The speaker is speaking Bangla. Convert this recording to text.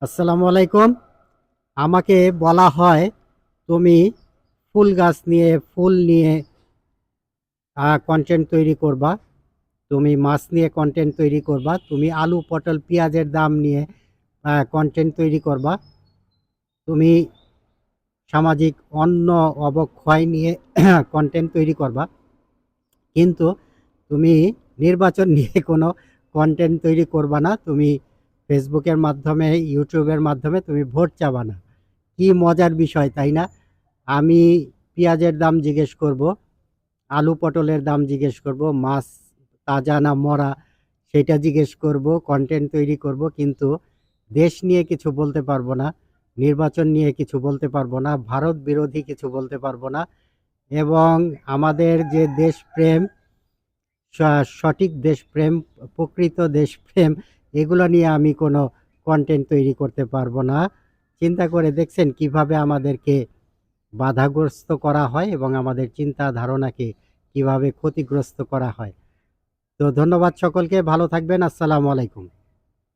আসসালামু আলাইকুম। আমাকে বলা হয় তুমি ফুল গাছ নিয়ে ফুল নিয়ে কন্টেন্ট তৈরি করবা, তুমি মাছ নিয়ে কন্টেন্ট তৈরি করবা, তুমি আলু পটল পেঁয়াজের দাম নিয়ে কন্টেন্ট তৈরি করবা, তুমি সামাজিক অন্ন অবক্ষয় নিয়ে কন্টেন্ট তৈরি করবা, কিন্তু তুমি নির্বাচন নিয়ে কোনো কন্টেন্ট তৈরি করবা না। তুমি ফেসবুকের মাধ্যমে ইউটিউবের মাধ্যমে তুমি ভোট চাবা না। কি মজার বিষয়, তাই না? আমি পেঁয়াজের দাম জিজ্ঞেস করব, আলু পটলের দাম জিজ্ঞেস করব, মাছ তাজা না মরা সেটা জিজ্ঞেস করব, কন্টেন্ট তৈরি করব, কিন্তু দেশ নিয়ে কিছু বলতে পারবো না, নির্বাচন নিয়ে কিছু বলতে পারবো না, ভারত বিরোধী কিছু বলতে পারবো না, এবং আমাদের যে দেশপ্রেম, সঠিক দেশপ্রেম, প্রকৃত দেশপ্রেম, এগুলো নিয়ে আমি কোনো কন্টেন্ট তৈরি করতে পারবো না। চিন্তা করে দেখছেন কিভাবে আমাদেরকে বাধাগ্রস্ত করা হয় এবং আমাদের চিন্তা ধারণাকে কিভাবে ক্ষতিগ্রস্ত করা হয়। তো ধন্যবাদ সকলকে, ভালো থাকবেন। আসসালামু আলাইকুম।